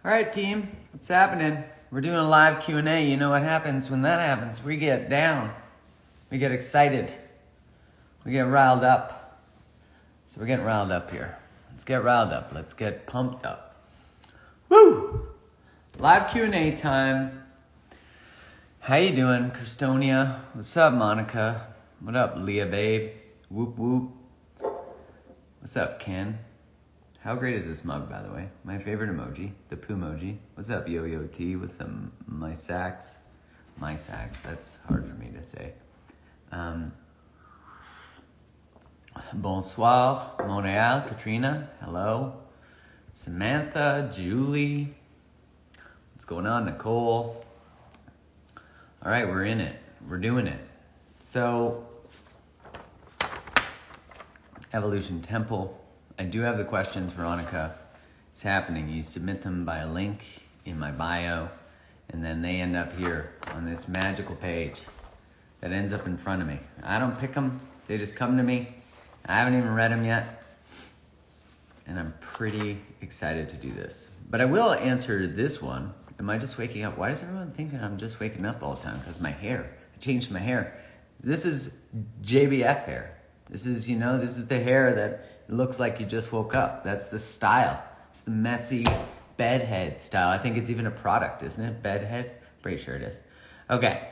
All right, team, what's happening? We're doing a live Q&A. You know what happens when that happens? We get down. We get excited. We get riled up. So we're getting riled up here. Let's get riled up. Let's get pumped up. Woo! Live Q&A time. How you doing, Kristonia? What's up, Monica? What up, Leah, babe? Whoop, whoop. What's up, Ken? How great is this mug, by the way? My favorite emoji, the pumoji. What's up, Yo-Yo T? What's up, my sax? My sax, that's hard for me to say. Bonsoir, monreal, Katrina, hello. Samantha, Julie. What's going on, Nicole? All right, we're in it. We're doing it. So, Evolution Temple. I do have the questions, Veronica. It's happening. You submit them by a link in my bio, and then they end up here on this magical page that ends up in front of me. I don't pick them. They just come to me. I haven't even read them yet, and I'm pretty excited to do this. But I will answer this one. Am I just waking up? Why does everyone think that I'm just waking up all the time? Because my hair. I changed my hair. This is JBF hair. This is, this is the hair that looks like you just woke up. That's the style. It's the messy bedhead style. I think it's even a product, isn't it? Bedhead? Pretty sure it is. Okay.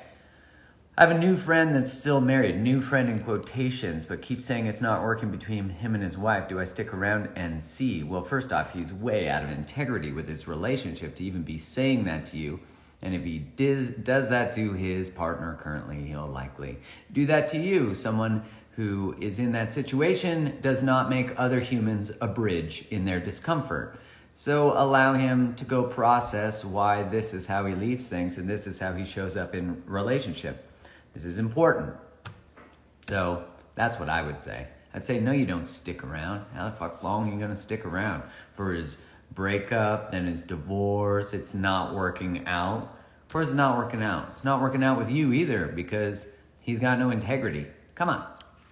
I have a new friend that's still married. New friend in quotations, but keeps saying it's not working between him and his wife. Do I stick around and see? Well, first off, he's way out of integrity with his relationship to even be saying that to you. And if he does that to his partner currently, he'll likely do that to you. Someone who is in that situation does not make other humans a bridge in their discomfort. So allow him to go process why this is how he leaves things and this is how he shows up in relationship. This is important. So that's what I would say. I'd say, no, you don't stick around. How the fuck long are you gonna stick around? For his breakup, then his divorce, it's not working out. Of course it's not working out. It's not working out with you either because he's got no integrity. Come on.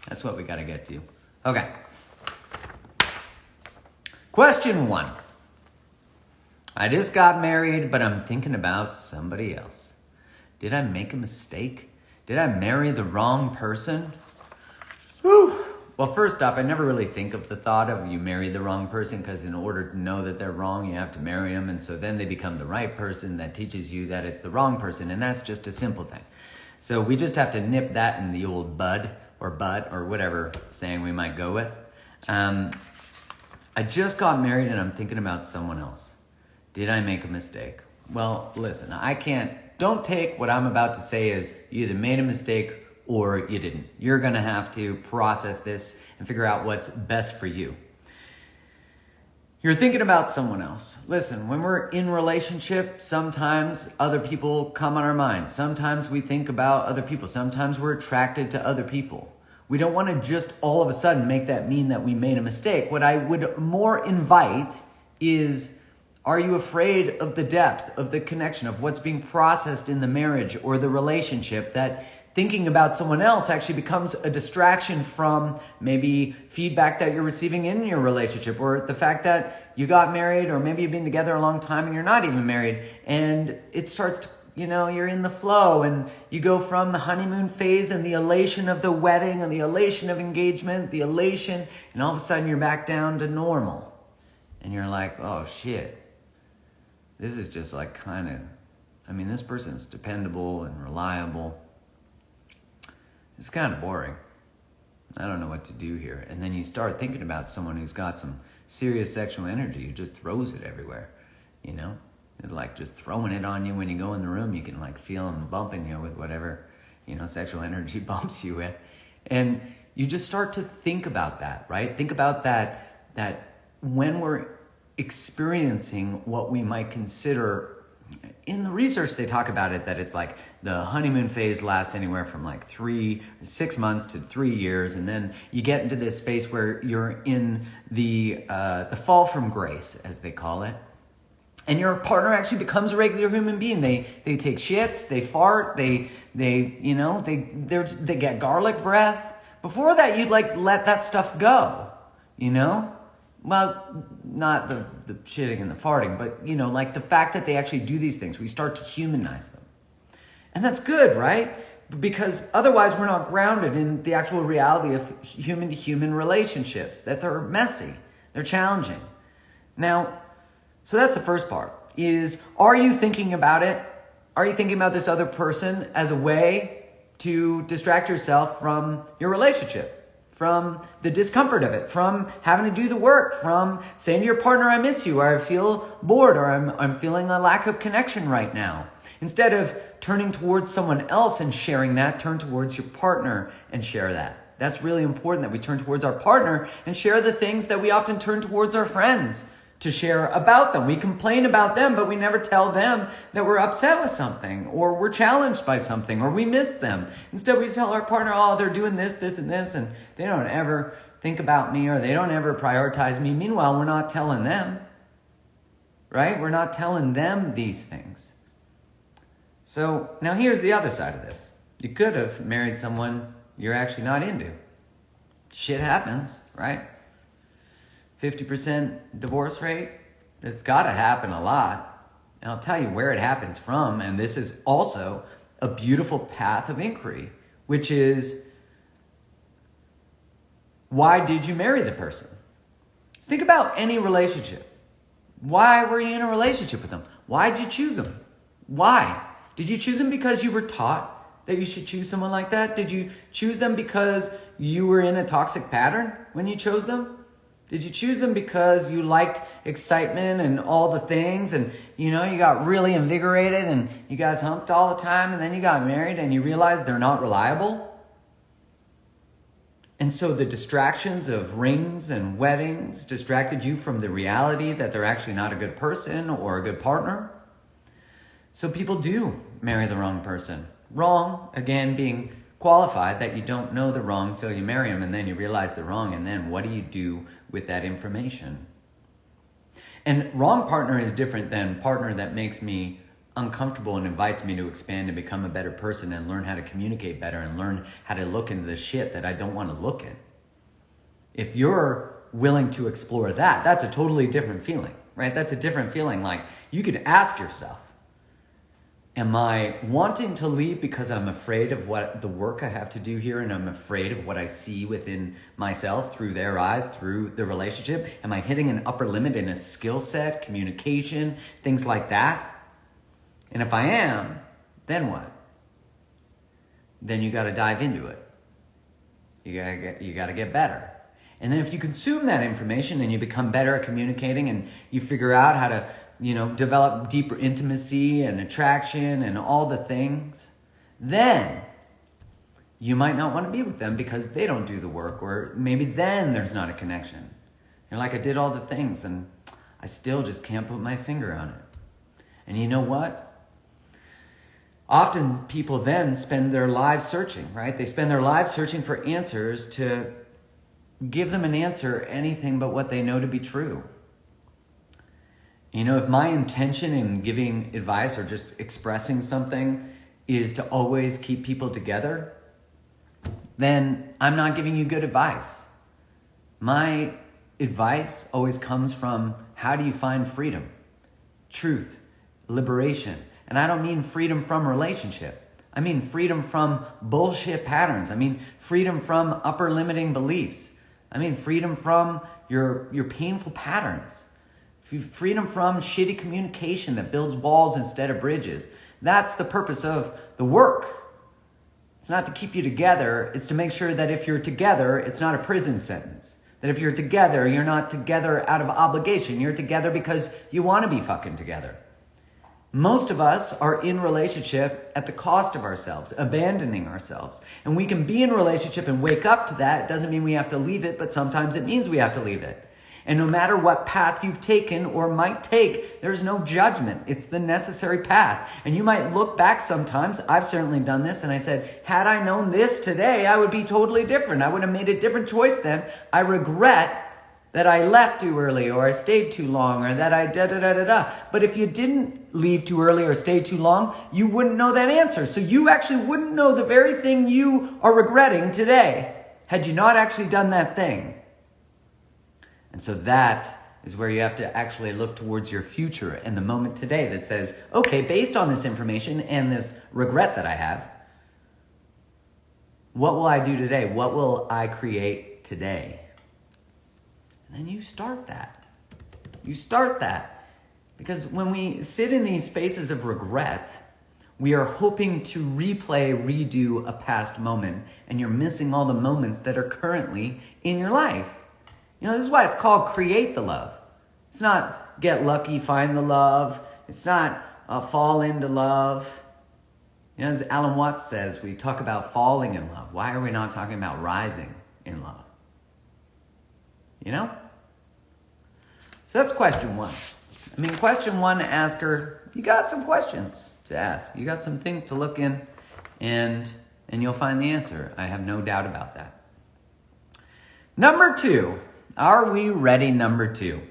That's what we got to get to. Okay. Question 1. I just got married, but I'm thinking about somebody else. Did I make a mistake? Did I marry the wrong person? Whew. Well, first off, I never really think of the thought of you marry the wrong person because in order to know that they're wrong, you have to marry them. And so then they become the right person that teaches you that it's the wrong person. And that's just a simple thing. So we just have to nip that in the old bud. Or butt, or whatever saying we might go with. I just got married and I'm thinking about someone else. Did I make a mistake? Well, listen, don't take what I'm about to say as you either made a mistake or you didn't. You're gonna have to process this and figure out what's best for you. You're thinking about someone else. Listen, when we're in relationship, sometimes other people come on our mind. Sometimes we think about other people. Sometimes we're attracted to other people. We don't want to just all of a sudden make that mean that we made a mistake. What I would more invite is, are you afraid of the depth of the connection, of what's being processed in the marriage or the relationship, that thinking about someone else actually becomes a distraction from maybe feedback that you're receiving in your relationship, or the fact that you got married, or maybe you've been together a long time and you're not even married, and it starts to, you're in the flow and you go from the honeymoon phase and the elation of the wedding and the elation of engagement, the elation, and all of a sudden you're back down to normal. And you're like, oh shit, this is just like this person's dependable and reliable. It's kind of boring. I don't know what to do here. And then you start thinking about someone who's got some serious sexual energy who just throws it everywhere, It's like just throwing it on you when you go in the room. You can feel them bumping you with whatever, sexual energy bumps you with. And you just start to think about that, right? Think about that when we're experiencing what we might consider. In the research, they talk about it that it's like the honeymoon phase lasts anywhere from 6 months to 3 years, and then you get into this space where you're in the fall from grace, as they call it, and your partner actually becomes a regular human being. They take shits, they fart, they get garlic breath. Before that, you'd let that stuff go, Well, not the shitting and the farting, but, like the fact that they actually do these things. We start to humanize them. And that's good, right? Because otherwise we're not grounded in the actual reality of human-to-human relationships, that they're messy, they're challenging. Now, so that's the first part, is are you thinking about it? Are you thinking about this other person as a way to distract yourself from your relationship? From the discomfort of it, from having to do the work, from saying to your partner, I miss you, or I feel bored, or I'm feeling a lack of connection right now. Instead of turning towards someone else and sharing that, turn towards your partner and share that. That's really important, that we turn towards our partner and share the things that we often turn towards our friends to share about them. We complain about them, but we never tell them that we're upset with something, or we're challenged by something, or we miss them. Instead, we tell our partner, oh, they're doing this, this, and this, and they don't ever think about me, or they don't ever prioritize me. Meanwhile, we're not telling them, right? We're not telling them these things. So now here's the other side of this. You could have married someone you're actually not into. Shit happens, right? 50% divorce rate, it's got to happen a lot. And I'll tell you where it happens from, and this is also a beautiful path of inquiry, which is, why did you marry the person? Think about any relationship. Why were you in a relationship with them? Why did you choose them? Why? Did you choose them because you were taught that you should choose someone like that? Did you choose them because you were in a toxic pattern when you chose them? Did you choose them because you liked excitement and all the things, and you got really invigorated and you guys humped all the time, and then you got married and you realized they're not reliable? And so the distractions of rings and weddings distracted you from the reality that they're actually not a good person or a good partner? So people do marry the wrong person. Wrong, again, being qualified that you don't know the wrong till you marry them, and then you realize the wrong, and then what do you do with that information? And wrong partner is different than partner that makes me uncomfortable and invites me to expand and become a better person and learn how to communicate better and learn how to look into the shit that I don't want to look in. If you're willing to explore that, that's a totally different feeling, right? That's a different feeling. Like, you could ask yourself, am I wanting to leave because I'm afraid of what the work I have to do here, and I'm afraid of what I see within myself through their eyes, through the relationship? Am I hitting an upper limit in a skill set, communication, things like that? And if I am, then what? Then you got to dive into it. You got to get better. And then if you consume that information and you become better at communicating and you figure out how to develop deeper intimacy and attraction and all the things, then you might not want to be with them because they don't do the work, or maybe then there's not a connection. You're like, I did all the things and I still just can't put my finger on it. And you know what? Often people then spend their lives searching, right? They spend their lives searching for answers to give them an answer, anything but what they know to be true. If my intention in giving advice or just expressing something is to always keep people together, then I'm not giving you good advice. My advice always comes from, how do you find freedom, truth, liberation? And I don't mean freedom from relationship. I mean freedom from bullshit patterns. I mean freedom from upper limiting beliefs. I mean freedom from your painful patterns. Freedom from shitty communication that builds walls instead of bridges. That's the purpose of the work. It's not to keep you together. It's to make sure that if you're together, it's not a prison sentence. That if you're together, you're not together out of obligation. You're together because you want to be fucking together. Most of us are in relationship at the cost of ourselves, abandoning ourselves. And we can be in a relationship and wake up to that. It doesn't mean we have to leave it, but sometimes it means we have to leave it. And no matter what path you've taken or might take, there's no judgment. It's the necessary path. And you might look back sometimes. I've certainly done this. And I said, had I known this today, I would be totally different. I would have made a different choice then. I regret that I left too early, or I stayed too long, or that I da-da-da-da-da. But if you didn't leave too early or stay too long, you wouldn't know that answer. So you actually wouldn't know the very thing you are regretting today had you not actually done that thing. And so that is where you have to actually look towards your future and the moment today that says, okay, based on this information and this regret that I have, what will I do today? What will I create today? And then you start that. You start that. Because when we sit in these spaces of regret, we are hoping to redo a past moment, and you're missing all the moments that are currently in your life. This is why it's called Create the Love. It's not get lucky, find the love. It's not fall into love. As Alan Watts says, we talk about falling in love. Why are we not talking about rising in love? So that's question one. Question one, ask her, you got some questions to ask. You got some things to look in, and you'll find the answer. I have no doubt about that. Number two, are we ready? Number two,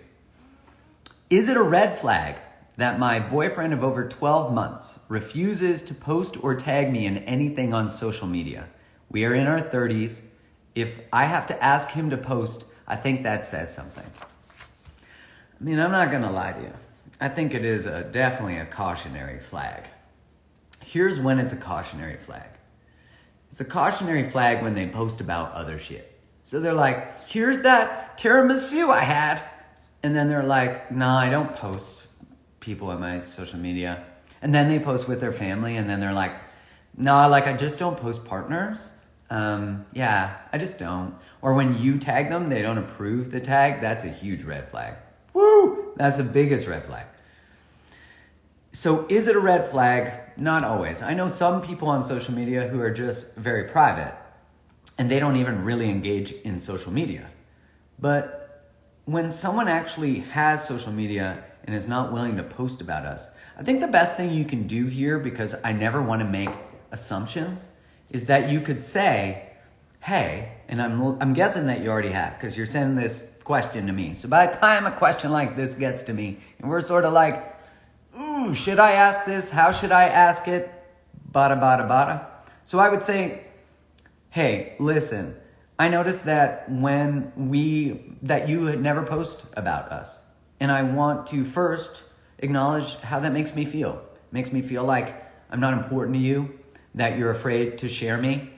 is it a red flag that my boyfriend of over 12 months refuses to post or tag me in anything on social media? We are in our 30s. If I have to ask him to post, I think that says something. I'm not going to lie to you. I think it is definitely a cautionary flag. Here's when it's a cautionary flag. It's a cautionary flag when they post about other shit. So they're like, here's that tiramisu I had. And then they're like, no, I don't post people on my social media. And then they post with their family. And then they're like, no, I just don't post partners. I just don't. Or when you tag them, they don't approve the tag. That's a huge red flag. Woo! That's the biggest red flag. So is it a red flag? Not always. I know some people on social media who are just very private and they don't even really engage in social media. But when someone actually has social media and is not willing to post about us, I think the best thing you can do here, because I never want to make assumptions, is that you could say, hey, and I'm guessing that you already have, because you're sending this question to me. So by the time a question like this gets to me, and we're sort of like, ooh, should I ask this? How should I ask it? Bada, bada, bada. So I would say, hey, listen, I noticed that that you had never post about us. And I want to first acknowledge how that makes me feel. It makes me feel like I'm not important to you, that you're afraid to share me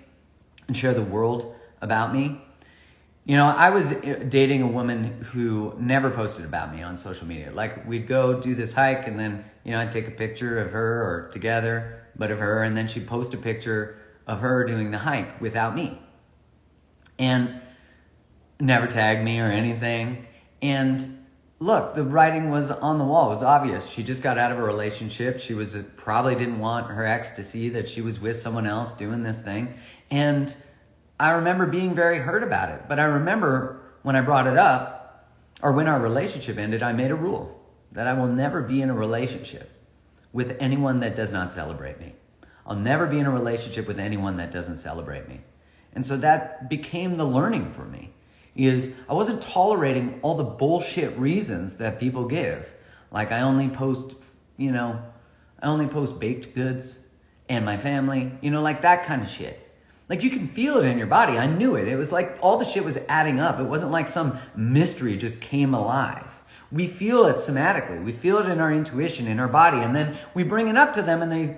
and share the world about me. I was dating a woman who never posted about me on social media. Like, we'd go do this hike, and then, I'd take a picture of her, or together, but of her, and then she'd post a picture of her doing the hike without me. And never tagged me or anything. And look, the writing was on the wall. It was obvious. She just got out of a relationship. She probably didn't want her ex to see that she was with someone else doing this thing. And I remember being very hurt about it. But I remember when I brought it up, or when our relationship ended, I made a rule that I will never be in a relationship with anyone that does not celebrate me. I'll never be in a relationship with anyone that doesn't celebrate me. And so that became the learning for me, is I wasn't tolerating all the bullshit reasons that people give. Like, I only post baked goods and my family, like that kind of shit. Like, you can feel it in your body. I knew it. It was like all the shit was adding up. It wasn't like some mystery just came alive. We feel it somatically. We feel it in our intuition, in our body. And then we bring it up to them and they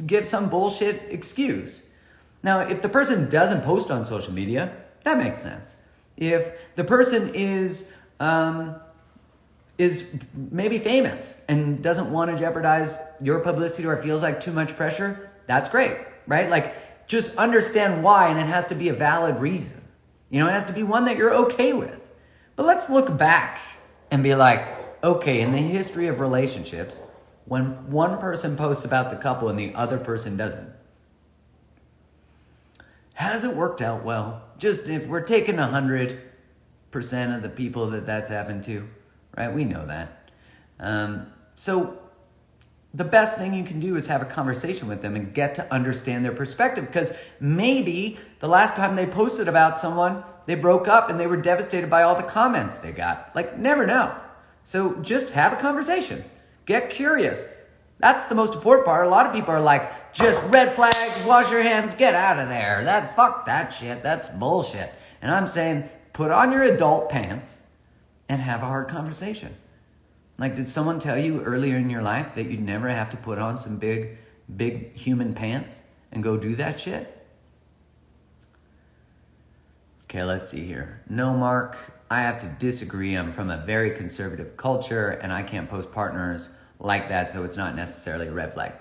give some bullshit excuse. Now, if the person doesn't post on social media, that makes sense. If the person is maybe famous and doesn't want to jeopardize your publicity, or feels like too much pressure, that's great, right? Like, just understand why, and it has to be a valid reason. It has to be one that you're okay with. But let's look back and be like, okay, in the history of relationships, when one person posts about the couple and the other person doesn't, has it worked out well? Just if we're taking 100% of the people that's happened to, right? We know that. So the best thing you can do is have a conversation with them and get to understand their perspective, because maybe the last time they posted about someone, they broke up and they were devastated by all the comments they got. Like, never know. So just have a conversation. Get curious. That's the most important part. A lot of people are like, just red flag, wash your hands, get out of there. Fuck that shit. That's bullshit. And I'm saying, put on your adult pants and have a hard conversation. Like, did someone tell you earlier in your life that you'd never have to put on some big human pants and go do that shit? Okay, let's see here. No, Mark, I have to disagree. I'm from a very conservative culture and I can't post partners like that, so it's not necessarily a red flag.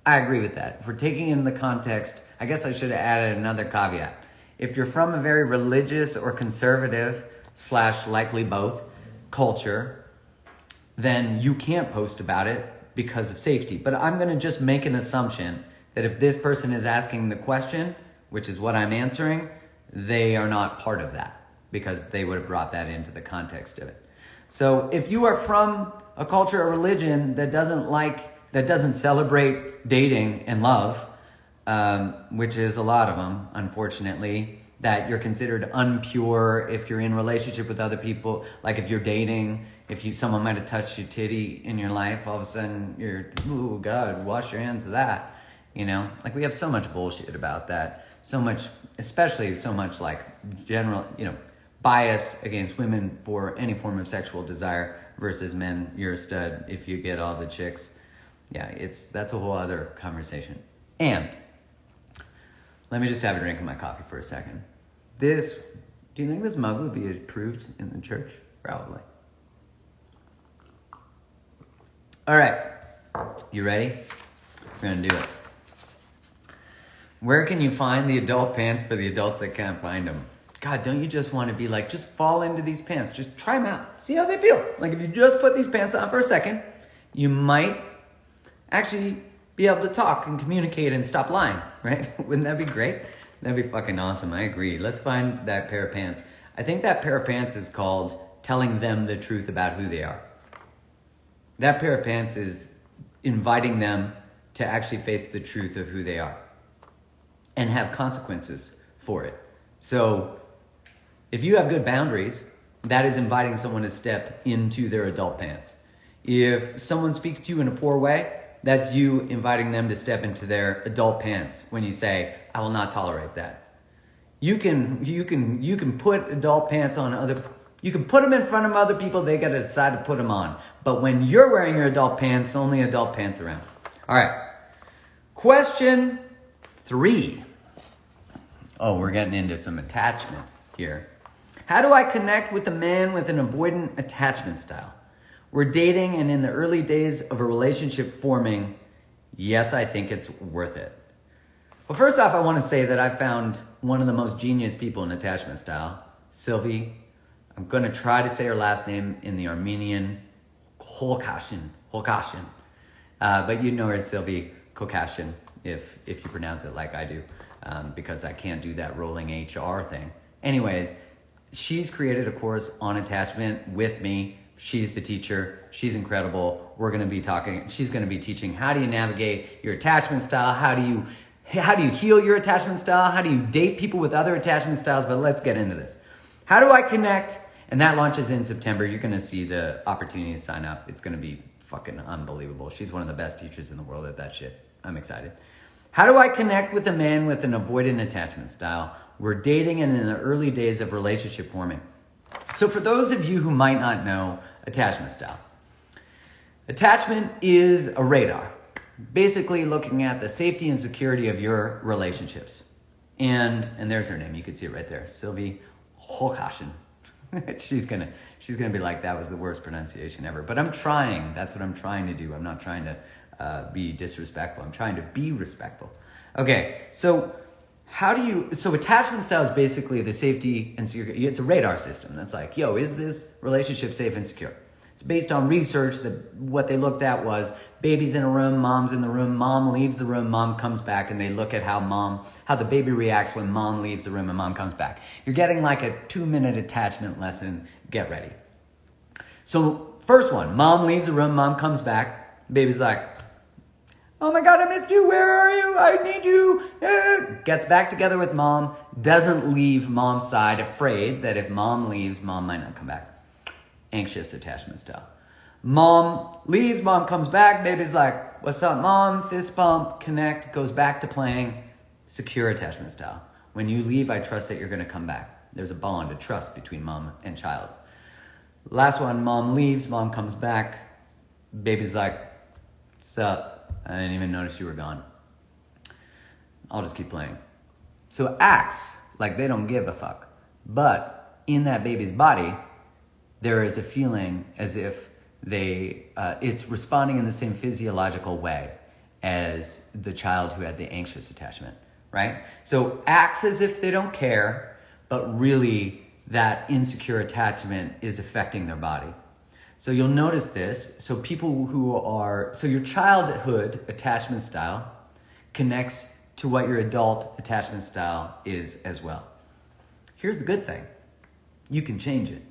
I agree with that. If we're taking in the context, I guess I should have added another caveat. If you're from a very religious or conservative / likely both culture, then you can't post about it because of safety. But I'm going to just make an assumption that if this person is asking the question, which is what I'm answering, they are not part of that because they would have brought that into the context of it. So if you are from a culture or religion that doesn't celebrate dating and love, which is a lot of them, unfortunately, that you're considered unpure if you're in relationship with other people, like if you're dating, someone might have touched your titty in your life, all of a sudden you're, oh God, wash your hands of that. Like we have so much bullshit about that. So much, especially so much like general, bias against women for any form of sexual desire versus men. You're a stud if you get all the chicks. Yeah, that's a whole other conversation. And let me just have a drink of my coffee for a second. Do you think this mug would be approved in the church? Probably. All right, you ready? We're gonna do it. Where can you find the adult pants for the adults that can't find them? God, don't you just want to be like, just fall into these pants. Just try them out. See how they feel. Like if you just put these pants on for a second, you might actually be able to talk and communicate and stop lying, right? Wouldn't that be great? That'd be fucking awesome. I agree. Let's find that pair of pants. I think that pair of pants is called telling them the truth about who they are. That pair of pants is inviting them to actually face the truth of who they are and have consequences for it. So if you have good boundaries, that is inviting someone to step into their adult pants. If someone speaks to you in a poor way, that's you inviting them to step into their adult pants when you say, I will not tolerate that. You can put adult pants on you can put them in front of other people, they got to decide to put them on. But when you're wearing your adult pants, only adult pants around. All right. Question 3. Oh, we're getting into some attachment here. How do I connect with a man with an avoidant attachment style? We're dating and in the early days of a relationship forming. Yes, I think it's worth it. Well, first off, I want to say that I found one of the most genius people in attachment style, Sylvie. I'm going to try to say her last name in the Armenian, Holkashin. But you know her as Sylvie Kokashin if you pronounce it like I do, because I can't do that rolling HR thing. Anyways, she's created a course on attachment with me. She's the teacher. She's incredible. She's going to be teaching how do you navigate your attachment style? How do you heal your attachment style? How do you date people with other attachment styles? But let's get into this. How do I connect? And that launches in September. You're going to see the opportunity to sign up. It's going to be fucking unbelievable. She's one of the best teachers in the world at that shit. I'm excited. How do I connect with a man with an avoidant attachment style? We're dating and in the early days of relationship forming. So for those of you who might not know attachment style, attachment is a radar, basically looking at the safety and security of your relationships. And there's her name. You can see it right there, Sylvie Holkashin. She's gonna be like, that was the worst pronunciation ever. But I'm trying. That's what I'm trying to do. I'm not trying to be disrespectful. I'm trying to be respectful. Okay, so attachment style is basically the safety and security. It's a radar system that's like, yo, is this relationship safe and secure? It's based on research that what they looked at was baby's in a room, mom's in the room, mom leaves the room, mom comes back, and they look at how the baby reacts when mom leaves the room and mom comes back. You're getting like a 2-minute attachment lesson. Get ready. So first one, mom leaves the room, mom comes back, baby's like, oh my God, I missed you. Where are you? I need you. Gets back together with mom, doesn't leave mom's side, afraid that if mom leaves, mom might not come back. Anxious attachment style. Mom leaves, mom comes back, baby's like, what's up, mom? Fist bump, connect, goes back to playing. Secure attachment style. When you leave, I trust that you're going to come back. There's a bond, a trust between mom and child. Last one, mom leaves, mom comes back. Baby's like, sup? I didn't even notice you were gone. I'll just keep playing. So acts like they don't give a fuck. But in that baby's body, there is a feeling as if it's responding in the same physiological way as the child who had the anxious attachment, right? So acts as if they don't care, but really that insecure attachment is affecting their body. So you'll notice this. So your childhood attachment style connects to what your adult attachment style is as well. Here's the good thing. You can change it.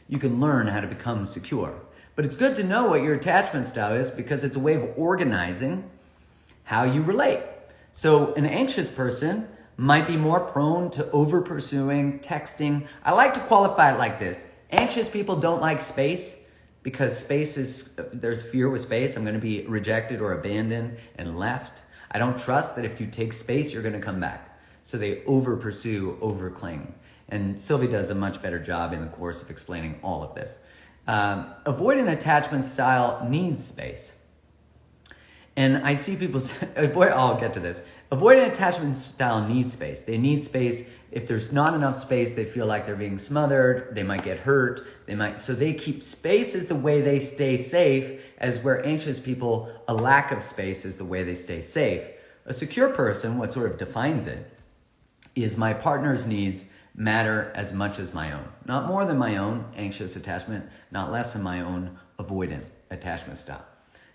You can learn how to become secure. But it's good to know what your attachment style is because it's a way of organizing how you relate. So an anxious person might be more prone to over-pursuing, texting. I like to qualify it like this. Anxious people don't like space because there's fear with space. I'm going to be rejected or abandoned and left. I don't trust that if you take space, you're going to come back. So they over-pursue, over-cling. And Sylvie does a much better job in the course of explaining all of this. Avoidant attachment style needs space. And I see people say, I'll get to this. Avoidant attachment style needs space. They need space. If there's not enough space, they feel like they're being smothered. They might get hurt. So they keep space as the way they stay safe, as where anxious people, a lack of space is the way they stay safe. A secure person, what sort of defines it, is my partner's needs matter as much as my own. Not more than my own anxious attachment, not less than my own avoidant attachment style.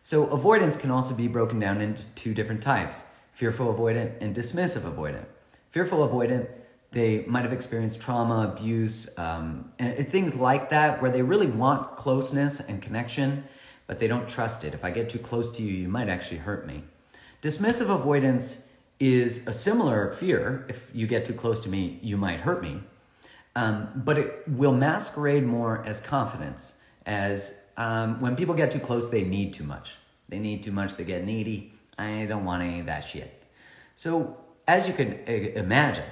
So avoidance can also be broken down into two different types, fearful avoidant and dismissive avoidant. Fearful avoidant, they might have experienced trauma, abuse, and things like that, where they really want closeness and connection, but they don't trust it. If I get too close to you, you might actually hurt me. Dismissive avoidance is a similar fear. If you get too close to me, you might hurt me. But it will masquerade more as confidence, as when people get too close, they need too much. They need too much, they get needy. I don't want any of that shit. So as you can imagine,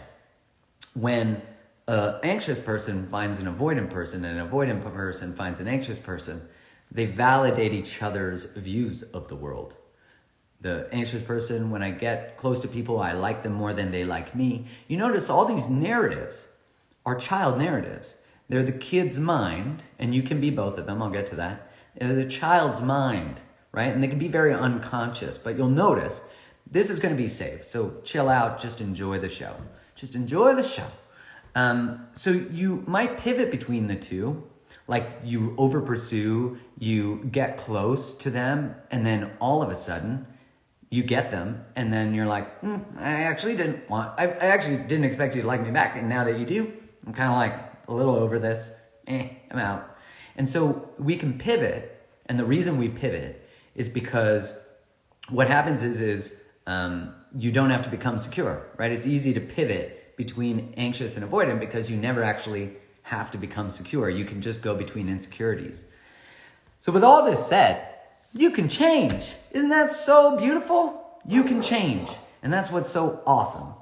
when an anxious person finds an avoidant person and an avoidant person finds an anxious person, they validate each other's views of the world. The anxious person, when I get close to people, I like them more than they like me. You notice all these narratives are child narratives. They're the kid's mind, and you can be both of them, I'll get to that. They're the child's mind, right? And they can be very unconscious, but you'll notice this is going to be safe. So chill out, just enjoy the show. Just enjoy the show. So you might pivot between the two, like you over pursue, you get close to them, and then all of a sudden, you get them, and then you're like, I actually didn't expect you to like me back, and now that you do, I'm kind of like a little over this, I'm out. And so we can pivot, and the reason we pivot is because what happens is you don't have to become secure, right? It's easy to pivot between anxious and avoidant because you never actually have to become secure. You can just go between insecurities. So with all this said, you can change. Isn't that so beautiful? You can change. And that's what's so awesome.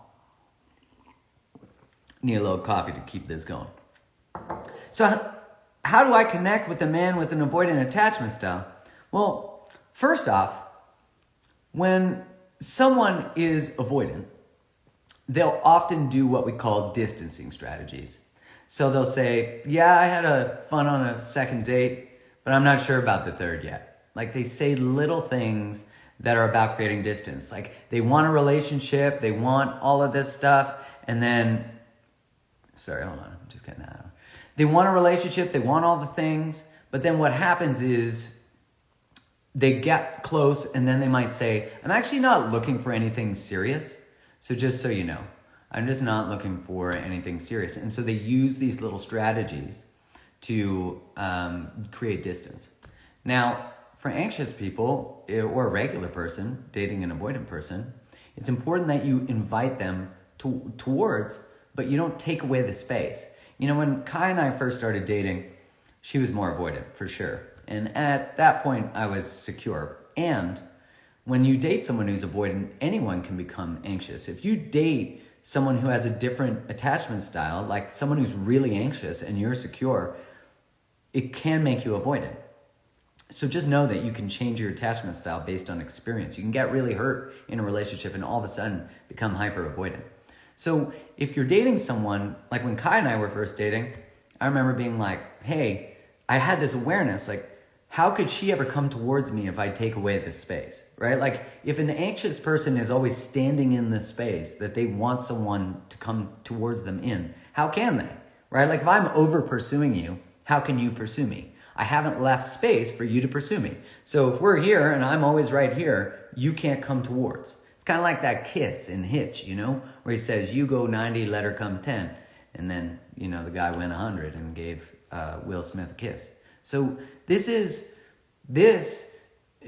Need a little coffee to keep this going. So how do I connect with a man with an avoidant attachment style? Well, first off, when someone is avoidant, they'll often do what we call distancing strategies. So they'll say, yeah, I had fun on a second date, but I'm not sure about the third yet. Like they say little things that are about creating distance. Like they want a relationship, they want all of this stuff, and then, sorry, hold on, I'm just getting that out. They want a relationship, they want all the things, but then what happens is they get close and then they might say, I'm actually not looking for anything serious. So just so you know, I'm just not looking for anything serious. And so they use these little strategies to create distance. Now, for anxious people or a regular person dating an avoidant person, it's important that you invite them towards, but you don't take away the space. You know, when Kai and I first started dating, she was more avoidant for sure. And at that point, I was secure. And when you date someone who's avoidant, anyone can become anxious. If you date someone who has a different attachment style, like someone who's really anxious and you're secure, it can make you avoidant. So just know that you can change your attachment style based on experience. You can get really hurt in a relationship and all of a sudden become hyper avoidant. So if you're dating someone, like when Kai and I were first dating, I remember being like, hey, I had this awareness, like, how could she ever come towards me if I take away this space, right? Like, if an anxious person is always standing in this space that they want someone to come towards them in, how can they, right? Like, if I'm over pursuing you, how can you pursue me? I haven't left space for you to pursue me. So if we're here and I'm always right here, you can't come towards. It's kind of like that kiss in Hitch, you know, where he says, you go 90, let her come 10. And then, you know, the guy went 100 and gave Will Smith a kiss. So this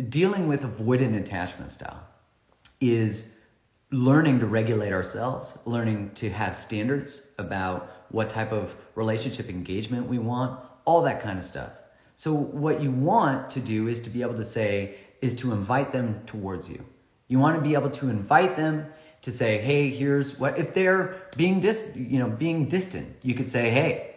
dealing with avoidant attachment style is learning to regulate ourselves, learning to have standards about what type of relationship engagement we want, all that kind of stuff. So what you want to do is to be able to say, is to invite them towards you. You want to be able to invite them to say, hey, here's what, if they're being distant, you could say, hey,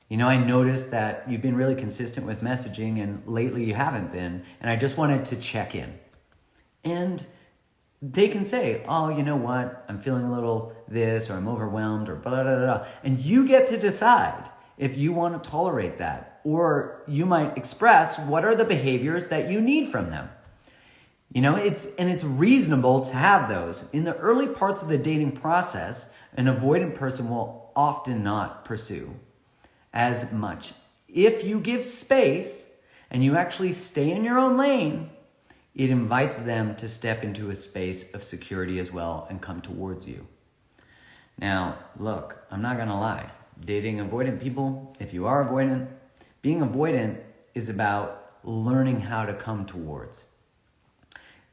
you know, I noticed that you've been really consistent with messaging and lately you haven't been, and I just wanted to check in. And they can say, oh, you know what, I'm feeling a little this, or I'm overwhelmed, or blah, blah, blah, blah. And you get to decide if you want to tolerate that, or you might express what are the behaviors that you need from them. You know, it's reasonable to have those. In the early parts of the dating process, an avoidant person will often not pursue as much. If you give space and you actually stay in your own lane, it invites them to step into a space of security as well and come towards you. Now, look, I'm not going to lie. Dating avoidant people, if you are avoidant, being avoidant is about learning how to come towards.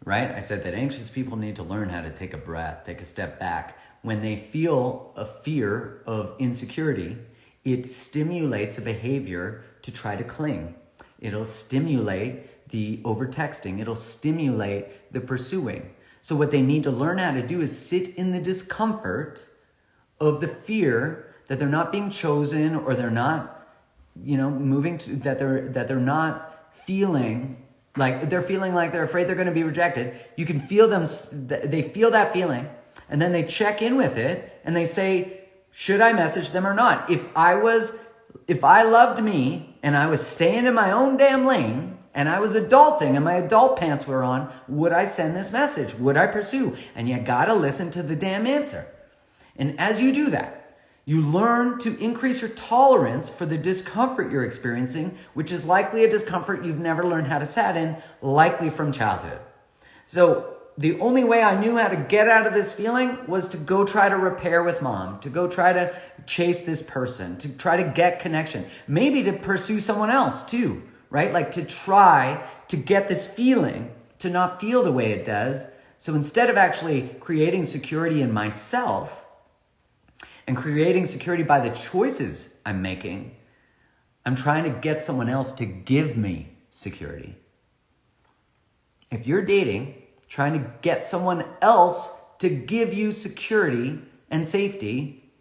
Right? I said that anxious people need to learn how to take a breath, take a step back. When they feel a fear of insecurity, it stimulates a behavior to try to cling. It'll stimulate the over-texting. It'll stimulate the pursuing. So what they need to learn how to do is sit in the discomfort of the fear that they're not being chosen, or they're not, you know, moving to, that they're not feeling like they're afraid they're going to be rejected. You can feel them, they feel that feeling, and then they check in with it and they say, should I message them or not? If I loved me and I was staying in my own damn lane and I was adulting and my adult pants were on, would I send this message? Would I pursue? And you gotta listen to the damn answer. And as you do that, you learn to increase your tolerance for the discomfort you're experiencing, which is likely a discomfort you've never learned how to sat in, likely from childhood. So the only way I knew how to get out of this feeling was to go try to repair with mom, to go try to chase this person, to try to get connection, maybe to pursue someone else too, right? Like to try to get this feeling to not feel the way it does. So instead of actually creating security in myself, and creating security by the choices I'm making, I'm trying to get someone else to give me security. If you're dating, trying to get someone else to give you security and safety,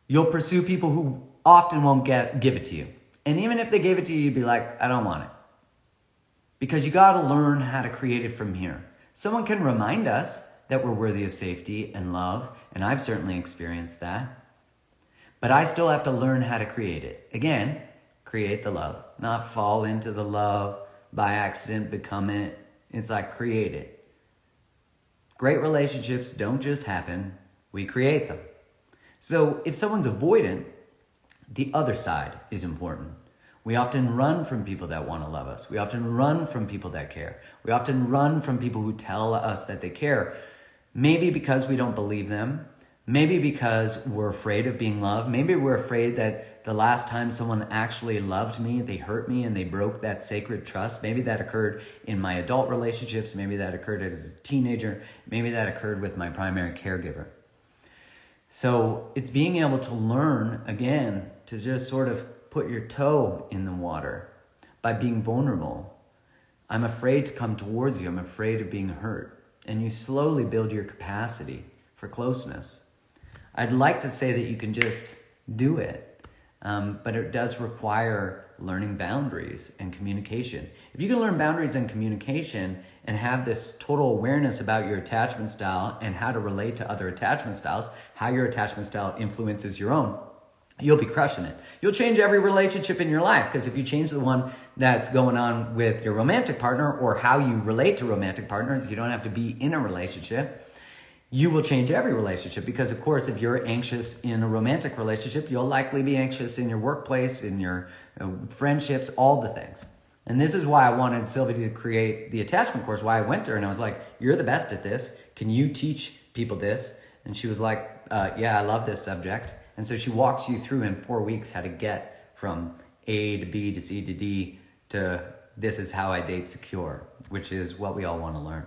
you'll pursue people who often won't give it to you. And even if they gave it to you, you'd be like, I don't want it. Because you got to learn how to create it from here. Someone can remind us that we're worthy of safety and love, and I've certainly experienced that. But I still have to learn how to create it. Again, create the love, not fall into the love by accident, become it. It's like create it. Great relationships don't just happen, we create them. So if someone's avoidant, the other side is important. We often run from people that want to love us. We often run from people that care. We often run from people who tell us that they care. Maybe because we don't believe them. Maybe because we're afraid of being loved. Maybe we're afraid that the last time someone actually loved me, they hurt me and they broke that sacred trust. Maybe that occurred in my adult relationships. Maybe that occurred as a teenager. Maybe that occurred with my primary caregiver. So it's being able to learn, again, to just sort of put your toe in the water by being vulnerable. I'm afraid to come towards you. I'm afraid of being hurt. And you slowly build your capacity for closeness. I'd like to say that you can just do it, but it does require learning boundaries and communication. If you can learn boundaries and communication and have this total awareness about your attachment style and how to relate to other attachment styles, how your attachment style influences your own, you'll be crushing it. You'll change every relationship in your life, because if you change the one that's going on with your romantic partner or how you relate to romantic partners, you don't have to be in a relationship. You will change every relationship, because of course, if you're anxious in a romantic relationship, you'll likely be anxious in your workplace, in your friendships, all the things. And this is why I wanted Sylvie to create the attachment course, why I went to her and I was like, you're the best at this. Can you teach people this? And she was like, yeah, I love this subject. And so she walks you through in 4 weeks how to get from A to B to C to D to this is how I date secure, which is what we all want to learn.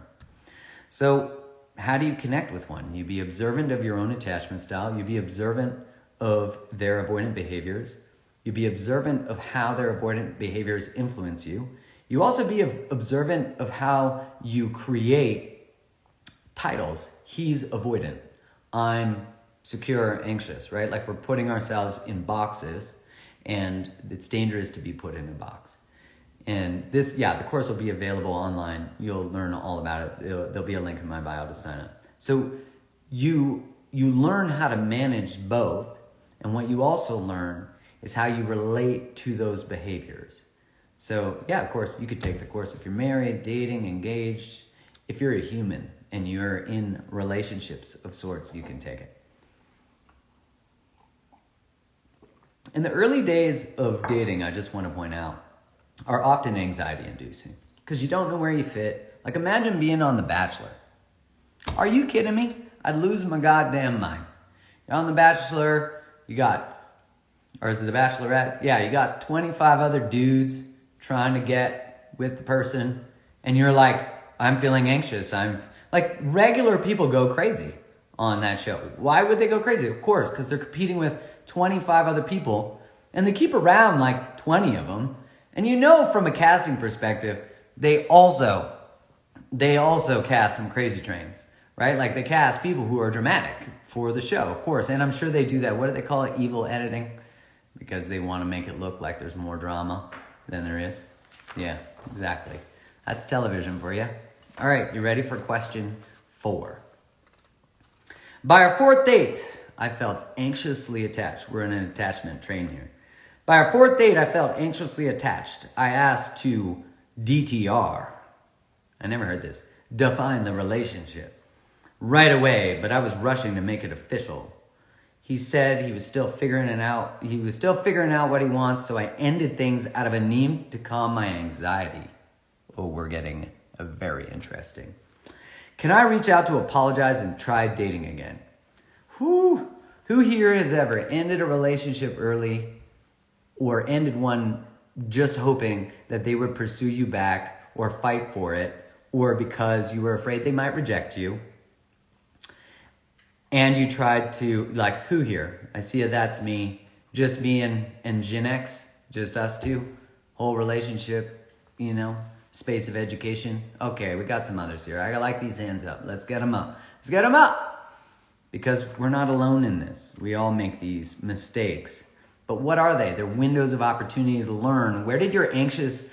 So how do you connect with one? You be observant of your own attachment style. You be observant of their avoidant behaviors. You be observant of how their avoidant behaviors influence you. You also be observant of how you create titles. He's avoidant. I'm secure, anxious, right? Like we're putting ourselves in boxes, and it's dangerous to be put in a box. And this, the course will be available online. You'll learn all about it. There'll be a link in my bio to sign up. So you learn how to manage both. And what you also learn is how you relate to those behaviors. So of course, you could take the course if you're married, dating, engaged. If you're a human and you're in relationships of sorts, you can take it. In the early days of dating, I just want to point out, are often anxiety-inducing because you don't know where you fit. Like imagine being on The Bachelor. Are you kidding me? I'd lose my goddamn mind. You're on The Bachelor, or is it The Bachelorette? Yeah, you got 25 other dudes trying to get with the person, and you're like, I'm feeling anxious. I'm like, regular people go crazy on that show. Why would they go crazy? Of course, because they're competing with 25 other people, and they keep around like 20 of them. And you know, from a casting perspective, they also cast some crazy trains, right? Like they cast people who are dramatic for the show, of course. And I'm sure they do that. What do they call it? Evil editing, because they want to make it look like there's more drama than there is. Yeah, exactly. That's television for you. All right, you ready for question 4? By our 4th date, I felt anxiously attached. We're in an attachment train here. By our 4th date, I felt anxiously attached. I asked to DTR. I never heard this. Define the relationship. Right away, but I was rushing to make it official. He said he was still figuring it out. He was still figuring out what he wants, so I ended things out of a need to calm my anxiety. Oh, we're getting very interesting. Can I reach out to apologize and try dating again? Who here has ever ended a relationship early or ended one just hoping that they would pursue you back or fight for it, or because you were afraid they might reject you? And you tried to, like, who here? I see that's me. Just me and Gen X, just us two. Whole relationship, space of education. Okay, we got some others here. I like these hands up. Let's get them up. Let's get them up. Because we're not alone in this. We all make these mistakes. But what are they? They're windows of opportunity to learn. Where did your anxious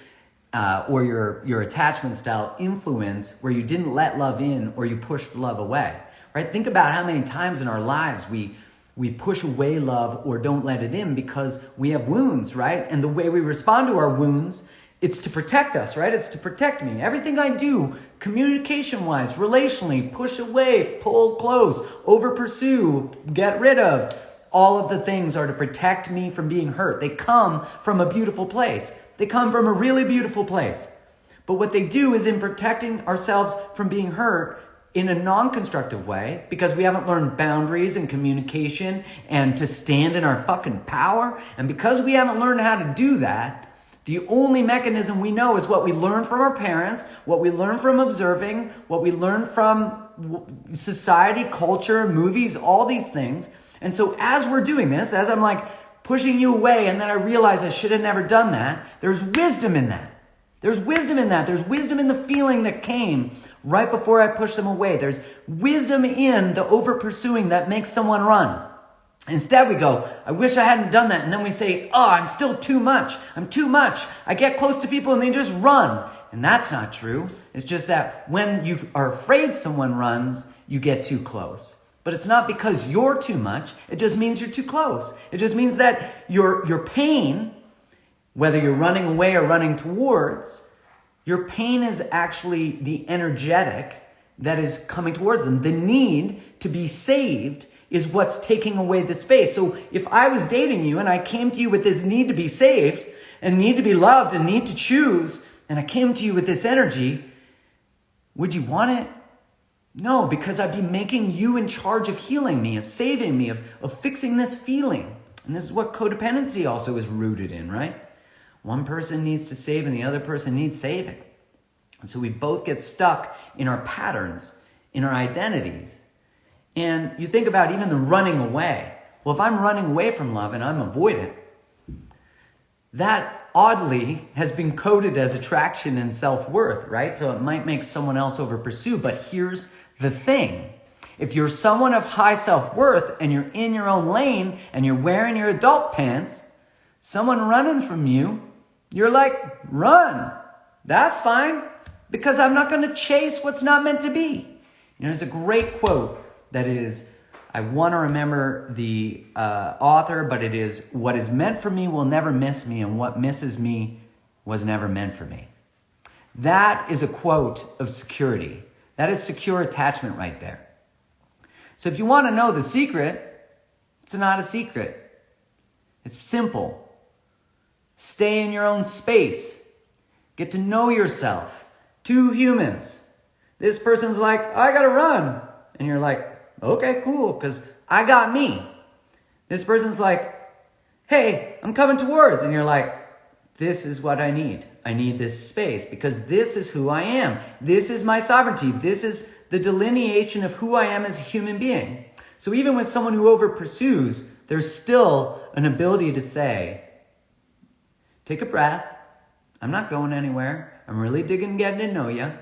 or your attachment style influence where you didn't let love in or you pushed love away? Right? Think about how many times in our lives we push away love or don't let it in because we have wounds, right? And the way we respond to our wounds, it's to protect us, right? It's to protect me. Everything I do, communication-wise, relationally, push away, pull close, over pursue, get rid of, all of the things are to protect me from being hurt. They come from a beautiful place. They come from a really beautiful place. But what they do is in protecting ourselves from being hurt in a non-constructive way, because we haven't learned boundaries and communication and to stand in our fucking power. And because we haven't learned how to do that, the only mechanism we know is what we learned from our parents, what we learned from observing, what we learned from society, culture, movies, all these things. And so as we're doing this, as I'm like pushing you away, and then I realize I should have never done that, there's wisdom in that. There's wisdom in that. There's wisdom in the feeling that came right before I pushed them away. There's wisdom in the over pursuing that makes someone run. Instead, we go, I wish I hadn't done that. And then we say, oh, I'm still too much. I'm too much. I get close to people and they just run. And that's not true. It's just that when you are afraid someone runs, you get too close. But it's not because you're too much. It just means you're too close. It just means that your pain, whether you're running away or running towards, your pain is actually the energetic that is coming towards them. The need to be saved is what's taking away the space. So if I was dating you and I came to you with this need to be saved and need to be loved and need to choose, and I came to you with this energy, would you want it? No, because I'd be making you in charge of healing me, of saving me, of fixing this feeling. And this is what codependency also is rooted in, right? One person needs to save and the other person needs saving. And so we both get stuck in our patterns, in our identities. And you think about even the running away. Well, if I'm running away from love and I'm avoidant, that oddly has been coded as attraction and self-worth, right? So it might make someone else over pursue. But here's the thing. If you're someone of high self-worth and you're in your own lane and you're wearing your adult pants, someone running from you, you're like, run. That's fine, because I'm not going to chase what's not meant to be. You know, there's a great quote that is, I want to remember the author, but it is, what is meant for me will never miss me, and what misses me was never meant for me. That is a quote of security. That is secure attachment right there. So if you want to know the secret, it's not a secret. It's simple. Stay in your own space. Get to know yourself. Two humans. This person's like, I gotta run. And you're like, okay, cool, because I got me. This person's like, hey, I'm coming towards. And you're like, this is what I need. I need this space because this is who I am. This is my sovereignty. This is the delineation of who I am as a human being. So even with someone who over pursues, there's still an ability to say, take a breath. I'm not going anywhere. I'm really digging getting to know you.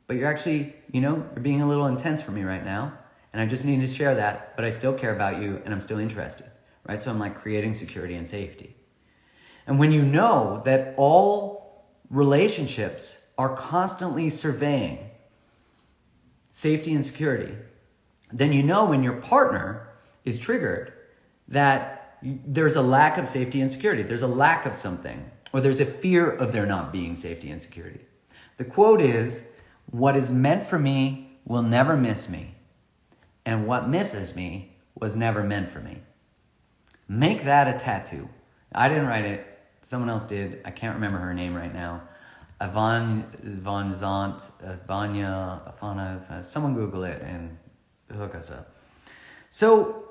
But you're actually, you're being a little intense for me right now. And I just need to share that, but I still care about you and I'm still interested, right? So I'm like creating security and safety. And when you know that all relationships are constantly surveying safety and security, then you know when your partner is triggered that there's a lack of safety and security. There's a lack of something, or there's a fear of there not being safety and security. The quote is, what is meant for me will never miss me, and what misses me was never meant for me. Make that a tattoo. I didn't write it. Someone else did. I can't remember her name right now. Vanya, Afana. Someone Google it and hook us up. So,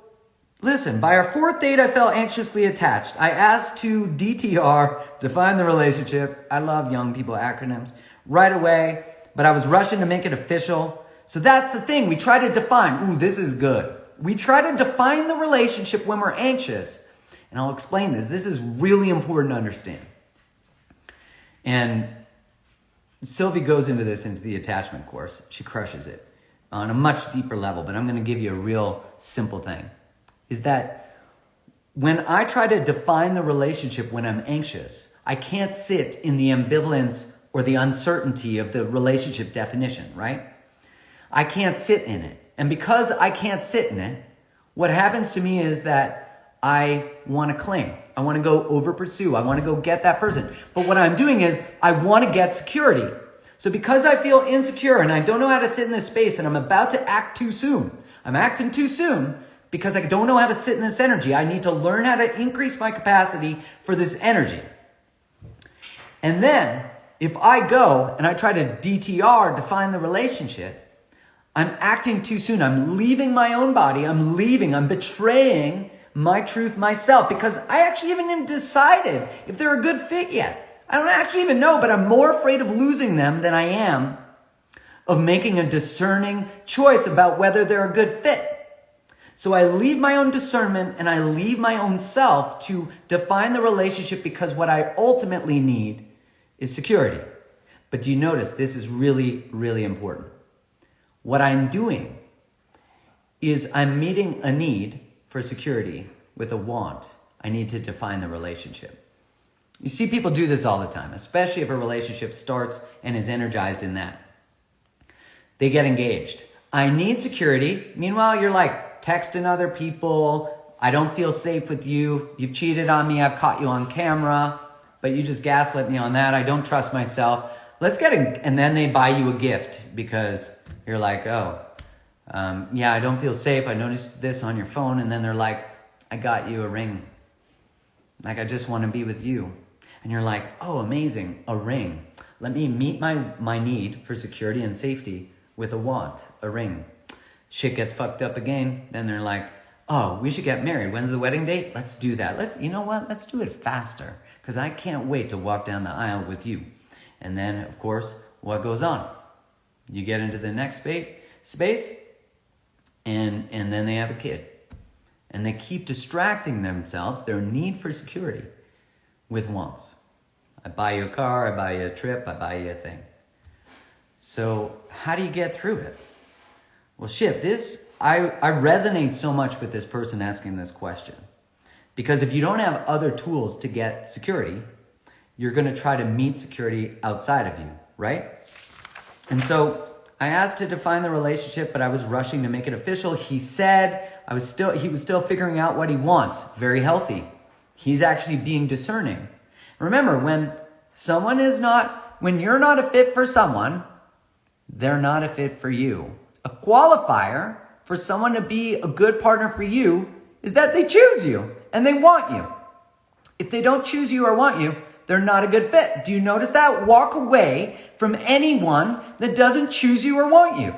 listen, by our fourth date, I felt anxiously attached. I asked to DTR, define the relationship. I love young people acronyms. Right away, but I was rushing to make it official. So that's the thing. We try to define. Ooh, this is good. We try to define the relationship when we're anxious. And I'll explain this. This is really important to understand. And Sylvie goes into this into the attachment course. She crushes it on a much deeper level. But I'm going to give you a real simple thing. Is that when I try to define the relationship when I'm anxious, I can't sit in the ambivalence or the uncertainty of the relationship definition, right? I can't sit in it. And because I can't sit in it, what happens to me is that I want to cling. I want to go over pursue. I want to go get that person. But what I'm doing is I want to get security. So because I feel insecure and I don't know how to sit in this space and I'm about to act too soon, I'm acting too soon because I don't know how to sit in this energy. I need to learn how to increase my capacity for this energy. And then if I go and I try to DTR, define the relationship, I'm acting too soon. I'm leaving my own body. I'm betraying my truth myself because I actually haven't even decided if they're a good fit yet. I don't actually even know, but I'm more afraid of losing them than I am of making a discerning choice about whether they're a good fit. So I leave my own discernment and I leave my own self to define the relationship because what I ultimately need is security. But do you notice this is really, really important? What I'm doing is I'm meeting a need for security with a want, I need to define the relationship. You see people do this all the time, especially if a relationship starts and is energized in that. They get engaged. I need security. Meanwhile, you're like texting other people. I don't feel safe with you. You've cheated on me. I've caught you on camera, but you just gaslit me on that. I don't trust myself. Let's get and then they buy you a gift because you're like, oh, yeah, I don't feel safe. I noticed this on your phone. And then they're like, I got you a ring. Like, I just want to be with you. And you're like, oh, amazing, a ring. Let me meet my need for security and safety with a want, a ring. Shit gets fucked up again. Then they're like, oh, we should get married. When's the wedding date? Let's do that. You know what? Let's do it faster because I can't wait to walk down the aisle with you. And then, of course, what goes on? You get into the next space and then they have a kid. And they keep distracting themselves, their need for security, with wants. I buy you a car, I buy you a trip, I buy you a thing. So how do you get through it? Well, shit, I resonate so much with this person asking this question. Because if you don't have other tools to get security, you're going to try to meet security outside of you, right? And so I asked to define the relationship, but I was rushing to make it official. He said he was still figuring out what he wants. Very healthy. He's actually being discerning. Remember, when you're not a fit for someone, they're not a fit for you. A qualifier for someone to be a good partner for you is that they choose you and they want you. If they don't choose you or want you, they're not a good fit. Do you notice that? Walk away from anyone that doesn't choose you or want you.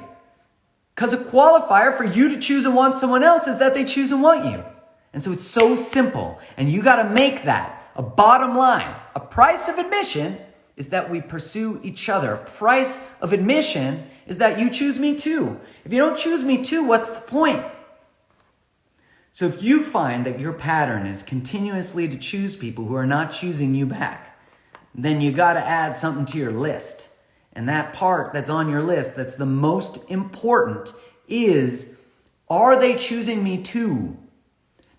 Because a qualifier for you to choose and want someone else is that they choose and want you. And so it's so simple. And you got to make that a bottom line. A price of admission is that we pursue each other. A price of admission is that you choose me too. If you don't choose me too, what's the point? So if you find that your pattern is continuously to choose people who are not choosing you back, then you got to add something to your list. And that part that's on your list that's the most important is, are they choosing me too?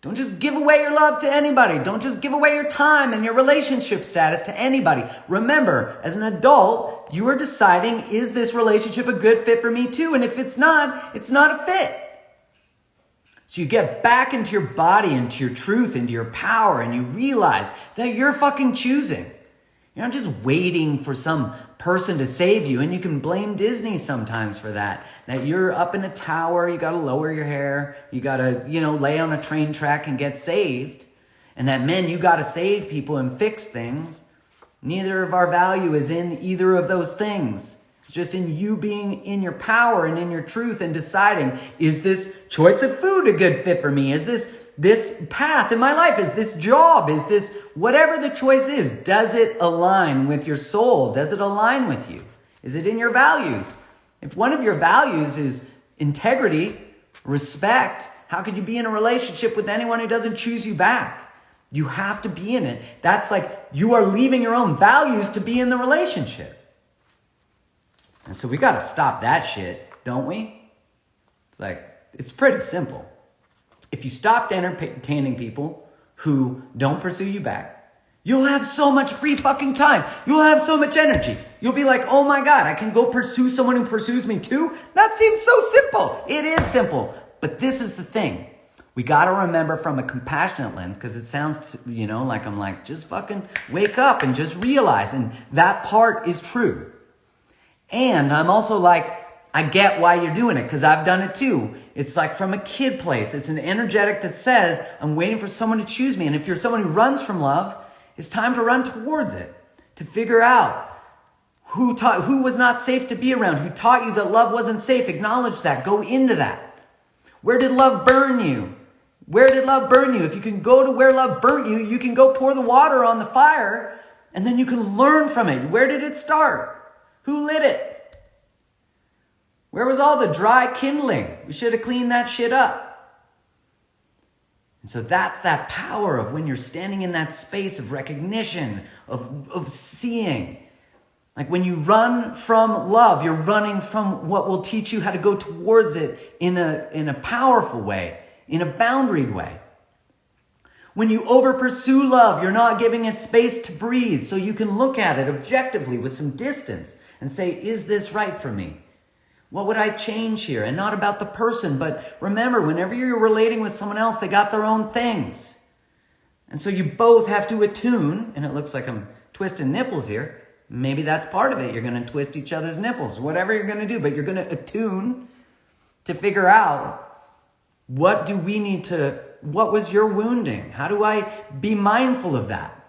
Don't just give away your love to anybody. Don't just give away your time and your relationship status to anybody. Remember, as an adult, you are deciding, is this relationship a good fit for me too? And if it's not a fit. So you get back into your body, into your truth, into your power, and you realize that you're fucking choosing. You're not just waiting for some person to save you, and you can blame Disney sometimes for that. That you're up in a tower, you gotta lower your hair, you gotta, lay on a train track and get saved. And that men, you gotta save people and fix things. Neither of our value is in either of those things. It's just in you being in your power and in your truth and deciding, is this choice of food a good fit for me? Is this path in my life? Is this job? Is this whatever the choice is? Does it align with your soul? Does it align with you? Is it in your values? If one of your values is integrity, respect, how could you be in a relationship with anyone who doesn't choose you back? You have to be in it. That's like you are leaving your own values to be in the relationship. And so we got to stop that shit, don't we? It's pretty simple. If you stopped entertaining people who don't pursue you back, you'll have so much free fucking time. You'll have so much energy. You'll be like, oh my God, I can go pursue someone who pursues me too? That seems so simple. It is simple. But this is the thing. We got to remember from a compassionate lens, because it sounds, like I'm like, just fucking wake up and just realize. And that part is true. And I'm also like, I get why you're doing it, because I've done it too. It's like from a kid place. It's an energetic that says, I'm waiting for someone to choose me. And if you're someone who runs from love, it's time to run towards it. To figure out who was not safe to be around, who taught you that love wasn't safe. Acknowledge that. Go into that. Where did love burn you? Where did love burn you? If you can go to where love burnt you, you can go pour the water on the fire, and then you can learn from it. Where did it start? Who lit it? Where was all the dry kindling? We should have cleaned that shit up. And so that's that power of when you're standing in that space of recognition, of seeing. Like when you run from love, you're running from what will teach you how to go towards it in a powerful way, in a boundaried way. When you over pursue love, you're not giving it space to breathe so you can look at it objectively with some distance and say, is this right for me? What would I change here? And not about the person, but remember, whenever you're relating with someone else, they got their own things. And so you both have to attune, and it looks like I'm twisting nipples here. Maybe that's part of it. You're going to twist each other's nipples, whatever you're going to do, but you're going to attune to figure out what was your wounding? How do I be mindful of that?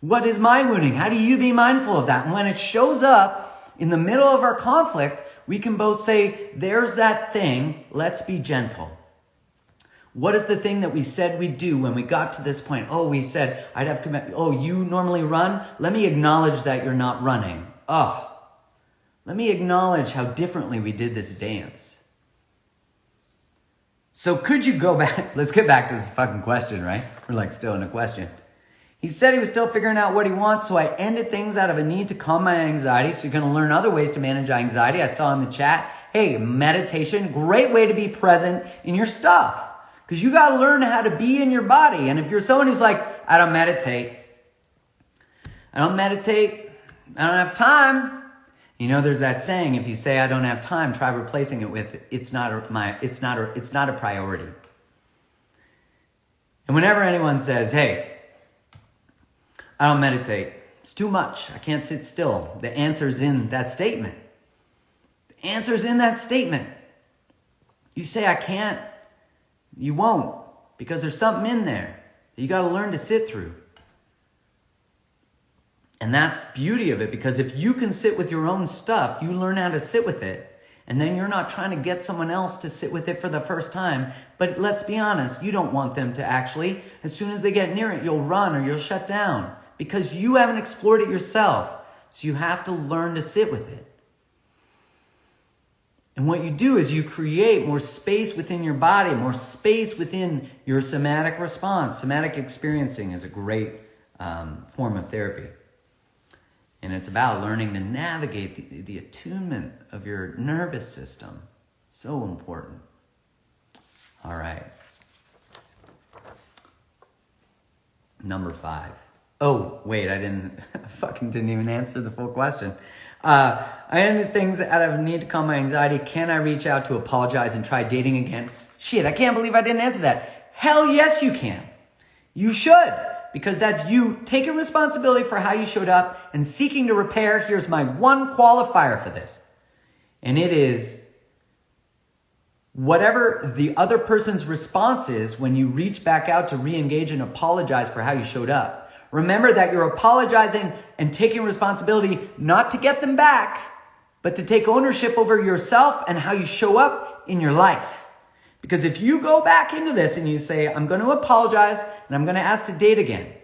What is my wounding? How do you be mindful of that? And when it shows up in the middle of our conflict, we can both say, there's that thing, let's be gentle. What is the thing that we said we'd do when we got to this point? Oh, we said, I'd have to, oh, you normally run? Let me acknowledge that you're not running. Oh, let me acknowledge how differently we did this dance. So could you go back? Let's get back to this fucking question, right? We're like still in a question. He said he was still figuring out what he wants, so I ended things out of a need to calm my anxiety. So you're going to learn other ways to manage anxiety. I saw in the chat, hey, meditation, great way to be present in your stuff. Because you got to learn how to be in your body. And if you're someone who's like, I don't meditate, I don't have time. You know, there's that saying, if you say I don't have time, try replacing it with it's not a priority. And whenever anyone says, hey, I don't meditate, it's too much, I can't sit still, the answer's in that statement. The answer's in that statement. You say I can't, you won't, because there's something in there that you got to learn to sit through. And that's the beauty of it, because if you can sit with your own stuff, you learn how to sit with it. And then you're not trying to get someone else to sit with it for the first time. But let's be honest, you don't want them to actually, as soon as they get near it, you'll run or you'll shut down because you haven't explored it yourself. So you have to learn to sit with it. And what you do is you create more space within your body, more space within your somatic response. Somatic experiencing is a great form of therapy. And it's about learning to navigate the attunement of your nervous system. So important. All right. Number 5. Oh, wait, I didn't even answer the full question. I ended things out of need to calm my anxiety. Can I reach out to apologize and try dating again? Shit, I can't believe I didn't answer that. Hell yes, you can. You should. Because that's you taking responsibility for how you showed up and seeking to repair. Here's my one qualifier for this. And it is whatever the other person's response is when you reach back out to re-engage and apologize for how you showed up. Remember that you're apologizing and taking responsibility not to get them back, but to take ownership over yourself and how you show up in your life. Because if you go back into this and you say, I'm going to apologize and I'm going to ask to date again.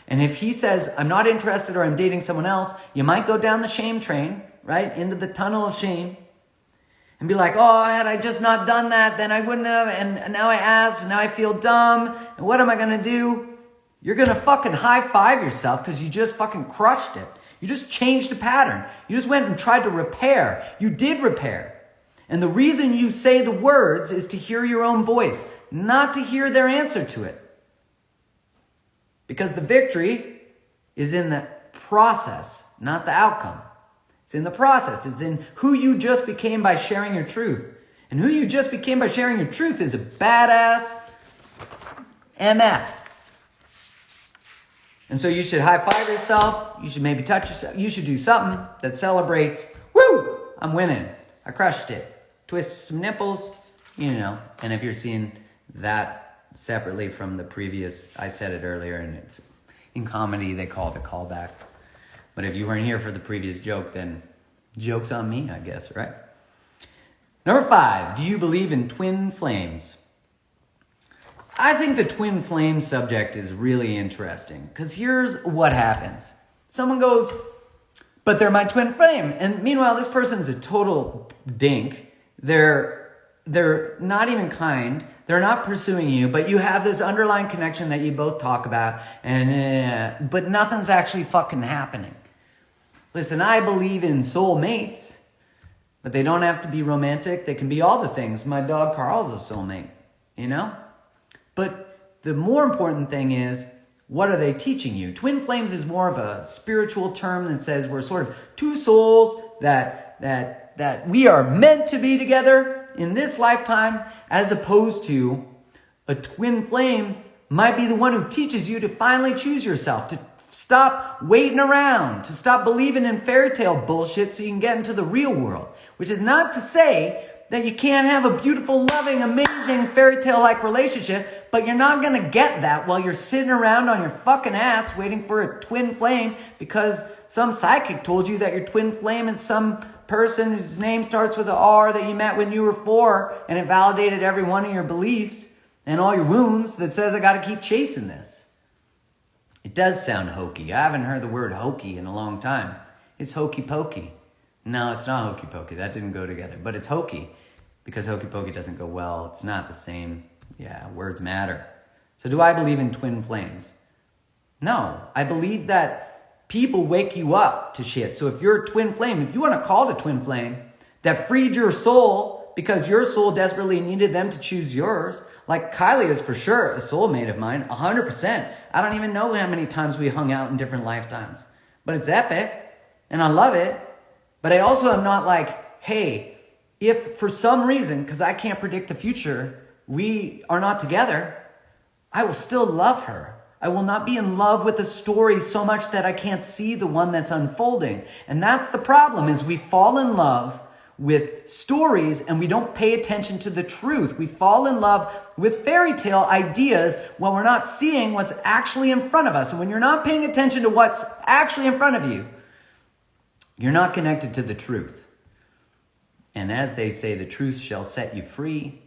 And if he says, I'm not interested or I'm dating someone else, you might go down the shame train, right? Into the tunnel of shame and be like, oh, had I just not done that, then I wouldn't have. And now I asked and now I feel dumb. And what am I going to do? You're going to fucking high five yourself because you just fucking crushed it. You just changed the pattern. You just went and tried to repair. You did repair. And the reason you say the words is to hear your own voice, not to hear their answer to it. Because the victory is in the process, not the outcome. It's in the process. It's in who you just became by sharing your truth. And who you just became by sharing your truth is a badass MF. And so you should high five yourself. You should maybe touch yourself. You should do something that celebrates, woo, I'm winning. I crushed it. Twist some nipples, you know. And if you're seeing that separately from the previous, I said it earlier, and it's in comedy, they call it a callback. But if you weren't here for the previous joke, then joke's on me, I guess, right? Number 5, do you believe in twin flames? I think the twin flame subject is really interesting because here's what happens. Someone goes, but they're my twin flame. And meanwhile, this person's a total dink. They're not even kind. They're not pursuing you, but you have this underlying connection that you both talk about, but nothing's actually fucking happening. Listen, I believe in soulmates, but they don't have to be romantic. They can be all the things. My dog Carl's a soulmate. you know? But the more important thing is, what are they teaching you? Twin flames is more of a spiritual term that says we're sort of two souls that we are meant to be together in this lifetime, as opposed to a twin flame might be the one who teaches you to finally choose yourself, to stop waiting around, to stop believing in fairy tale bullshit so you can get into the real world. Which is not to say that you can't have a beautiful, loving, amazing fairy tale-like relationship, but you're not going to get that while you're sitting around on your fucking ass waiting for a twin flame because some psychic told you that your twin flame is some person whose name starts with an R that you met when you were 4, and it validated every one of your beliefs and all your wounds that says I got to keep chasing this. It does sound hokey. I haven't heard the word hokey in a long time. It's hokey pokey. No, it's not hokey pokey. That didn't go together. But it's hokey because hokey pokey doesn't go well. It's not the same. Yeah, words matter. So do I believe in twin flames? No. I believe that people wake you up to shit. So if you're a twin flame, if you want to call it a twin flame that freed your soul because your soul desperately needed them to choose yours, like Kylie is for sure a soulmate of mine, 100%. I don't even know how many times we hung out in different lifetimes. But it's epic, and I love it. But I also am not like, hey, if for some reason, because I can't predict the future, we are not together, I will still love her. I will not be in love with the story so much that I can't see the one that's unfolding. And that's the problem, is we fall in love with stories and we don't pay attention to the truth. We fall in love with fairy tale ideas when we're not seeing what's actually in front of us. And when you're not paying attention to what's actually in front of you, you're not connected to the truth. And as they say, the truth shall set you free.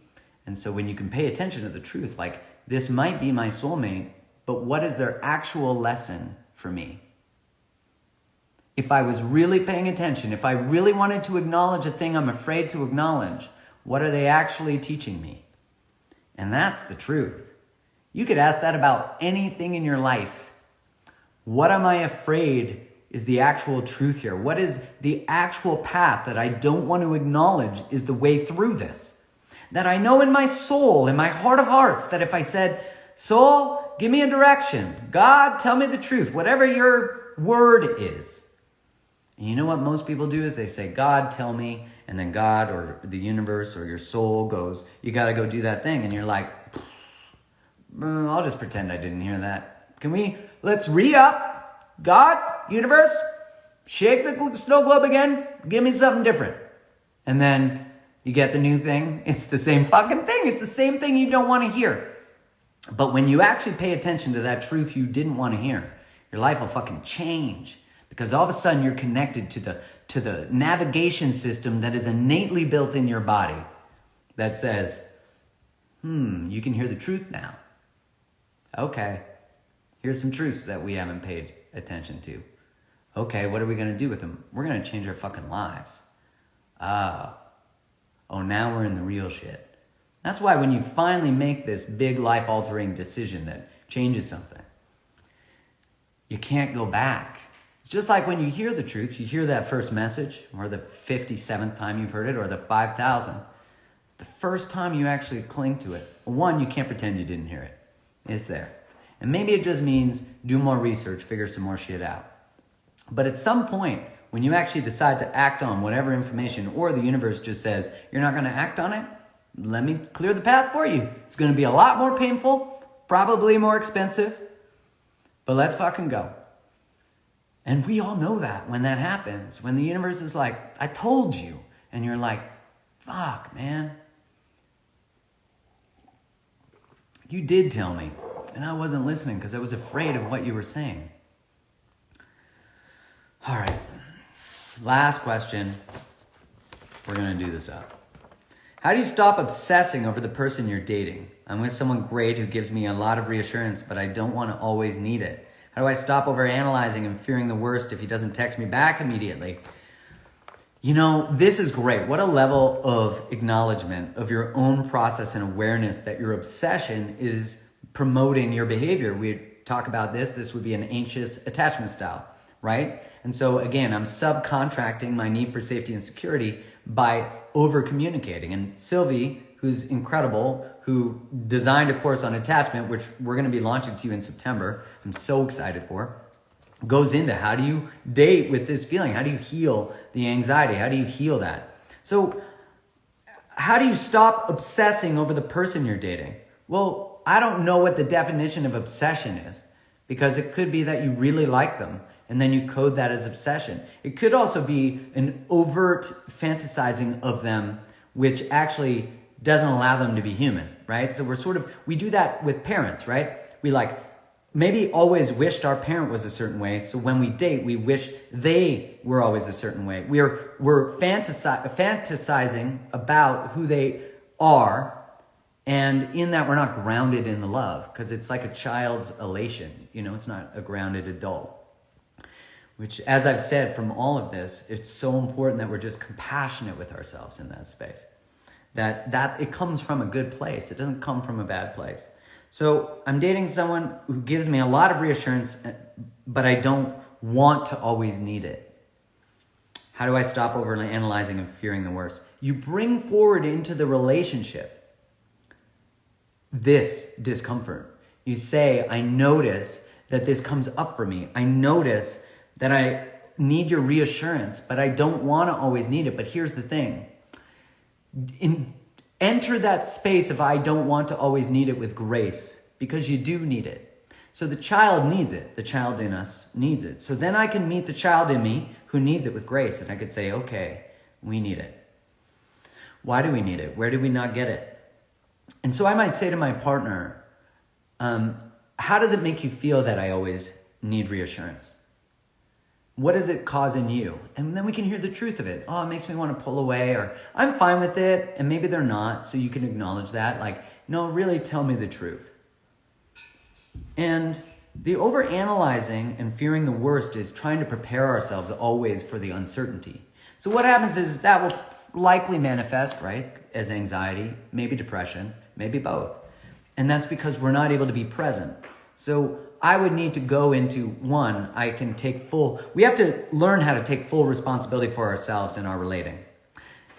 And so when you can pay attention to the truth, like, this might be my soulmate, but what is their actual lesson for me? If I was really paying attention, if I really wanted to acknowledge a thing I'm afraid to acknowledge, what are they actually teaching me? And that's the truth. You could ask that about anything in your life. What am I afraid is the actual truth here? What is the actual path that I don't want to acknowledge is the way through this? That I know in my soul, in my heart of hearts, that if I said, soul, give me a direction. God, tell me the truth. Whatever your word is. And you know what most people do is they say, God, tell me. And then God or the universe or your soul goes, you got to go do that thing. And you're like, I'll just pretend I didn't hear that. Let's re-up. God, universe, shake the snow globe again. Give me something different. And then you get the new thing. It's the same fucking thing. It's the same thing you don't want to hear. But when you actually pay attention to that truth you didn't want to hear, your life will fucking change. Because all of a sudden you're connected to the navigation system that is innately built in your body that says, you can hear the truth now. Okay, here's some truths that we haven't paid attention to. Okay, what are we going to do with them? We're going to change our fucking lives. Oh, now we're in the real shit. That's why when you finally make this big life-altering decision that changes something, you can't go back. It's just like when you hear the truth, you hear that first message, or the 57th time you've heard it, or the 5,000th. The first time you actually cling to it, one, you can't pretend you didn't hear it. It's there. And maybe it just means do more research, figure some more shit out. But at some point, when you actually decide to act on whatever information, or the universe just says, you're not going to act on it, let me clear the path for you. It's going to be a lot more painful, probably more expensive, but let's fucking go. And we all know that when that happens, when the universe is like, I told you, and you're like, fuck, man. You did tell me, and I wasn't listening because I was afraid of what you were saying. All right, last question. We're going to do this up. How do you stop obsessing over the person you're dating? I'm with someone great who gives me a lot of reassurance, but I don't want to always need it. How do I stop overanalyzing and fearing the worst if he doesn't text me back immediately? You know, this is great. What a level of acknowledgement of your own process and awareness that your obsession is promoting your behavior. We talk about this. This would be an anxious attachment style, right? And so again, I'm subcontracting my need for safety and security by over communicating. And Sylvie, who's incredible, who designed a course on attachment, which we're going to be launching to you in September. I'm so excited for. Goes into how do you date with this feeling? How do you heal the anxiety? How do you heal that? So how do you stop obsessing over the person you're dating? Well, I don't know what the definition of obsession is, because it could be that you really like them and then you code that as obsession. It could also be an overt fantasizing of them, which actually doesn't allow them to be human, right? So we do that with parents, right? We maybe always wished our parent was a certain way. So when we date, we wish they were always a certain way. We're fantasizing about who they are. And in that, we're not grounded in the love, because it's like a child's elation. It's not a grounded adult. Which, as I've said from all of this, it's so important that we're just compassionate with ourselves in that space. That it comes from a good place. It doesn't come from a bad place. So I'm dating someone who gives me a lot of reassurance, but I don't want to always need it. How do I stop overanalyzing and fearing the worst? You bring forward into the relationship this discomfort. You say, I notice that this comes up for me. I notice that I need your reassurance, but I don't want to always need it. But here's the thing. Enter that space of I don't want to always need it with grace, because you do need it. So the child needs it. The child in us needs it. So then I can meet the child in me who needs it with grace. And I could say, okay, we need it. Why do we need it? Where do we not get it? And so I might say to my partner, how does it make you feel that I always need reassurance? What does it cause in you? And then we can hear the truth of it. Oh, it makes me want to pull away, or I'm fine with it. And maybe they're not. So you can acknowledge that. No, really tell me the truth. And the overanalyzing and fearing the worst is trying to prepare ourselves always for the uncertainty. So what happens is that will likely manifest, right, as anxiety, maybe depression, maybe both. And that's because we're not able to be present. So I would need to go into we have to learn how to take full responsibility for ourselves in our relating.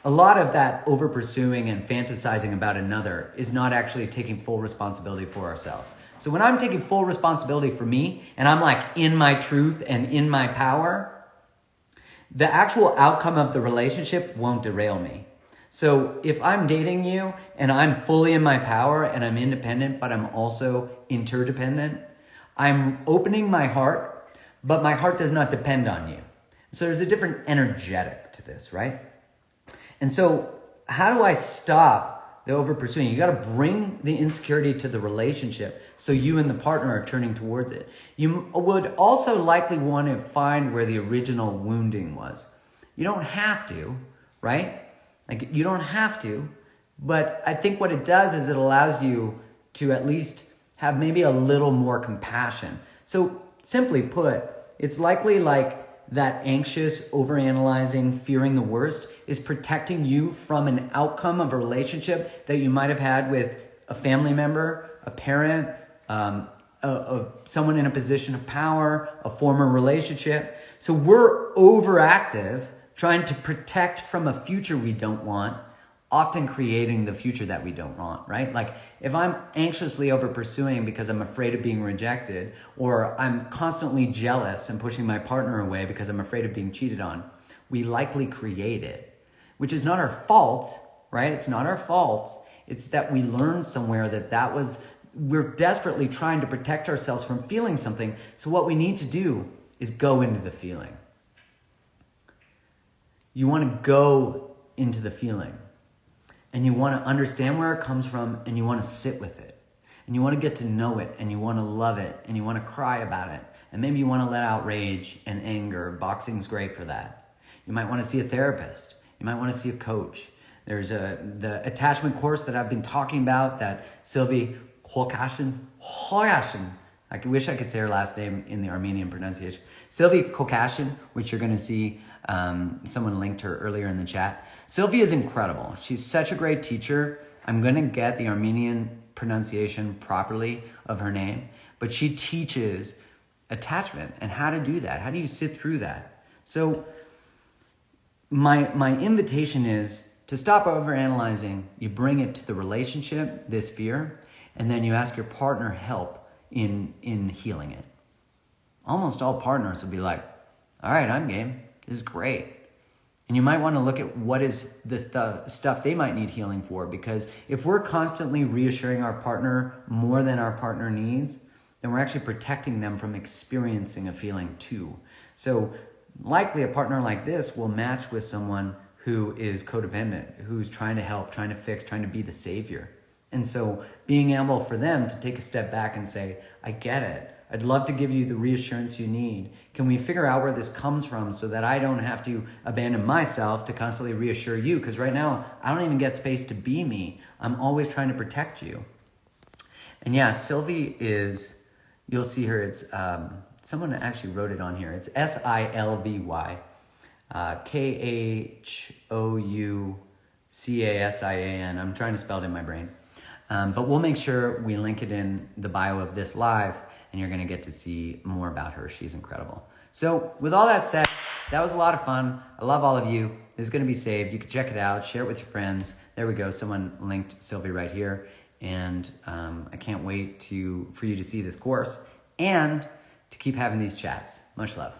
A lot of that over pursuing and fantasizing about another is not actually taking full responsibility for ourselves. So when I'm taking full responsibility for me, and I'm in my truth and in my power, the actual outcome of the relationship won't derail me. So if I'm dating you and I'm fully in my power and I'm independent, but I'm also interdependent, I'm opening my heart, but my heart does not depend on you. So there's a different energetic to this, right? And so how do I stop the over pursuing? You got to bring the insecurity to the relationship so you and the partner are turning towards it. You would also likely want to find where the original wounding was. You don't have to, right? You don't have to, but I think what it does is it allows you to at least have maybe a little more compassion. So simply put, it's likely that anxious, overanalyzing, fearing the worst is protecting you from an outcome of a relationship that you might have had with a family member, a parent, someone in a position of power, a former relationship. So we're overactive, trying to protect from a future we don't want, often creating the future that we don't want, right? If I'm anxiously over pursuing because I'm afraid of being rejected, or I'm constantly jealous and pushing my partner away because I'm afraid of being cheated on, we likely create it, which is not our fault, right? It's not our fault. It's that we learned somewhere we're desperately trying to protect ourselves from feeling something. So what we need to do is go into the feeling. You want to go into the feeling. And you want to understand where it comes from, and you want to sit with it. And you want to get to know it, and you want to love it, and you want to cry about it. And maybe you want to let out rage and anger. Boxing's great for that. You might want to see a therapist. You might want to see a coach. There's the attachment course that I've been talking about that Sylvie Kokashin, I wish I could say her last name in the Armenian pronunciation. Sylvie Kokashin, which you're going to see, someone linked her earlier in the chat. Sylvie is incredible. She's such a great teacher. I'm going to get the Armenian pronunciation properly of her name, but she teaches attachment and how to do that. How do you sit through that? So my invitation is to stop overanalyzing, you bring it to the relationship, this fear, and then you ask your partner help in healing it. Almost all partners will be like, all right, I'm game. This is great. And you might want to look at what is the stuff they might need healing for, because if we're constantly reassuring our partner more than our partner needs, then we're actually protecting them from experiencing a feeling too. So likely a partner like this will match with someone who is codependent, who's trying to help, trying to fix, trying to be the savior. And so being able for them to take a step back and say, I get it. I'd love to give you the reassurance you need. Can we figure out where this comes from so that I don't have to abandon myself to constantly reassure you? Because right now, I don't even get space to be me. I'm always trying to protect you. And yeah, Sylvie is, you'll see her, it's, someone actually wrote it on here. It's Silvy, Khoucassian. I'm trying to spell it in my brain. But we'll make sure we link it in the bio of this live, and you're going to get to see more about her. She's incredible. So with all that said, that was a lot of fun. I love all of you. This is going to be saved. You can check it out, share it with your friends. There we go. Someone linked Sylvie right here. And I can't wait for you to see this course and to keep having these chats. Much love.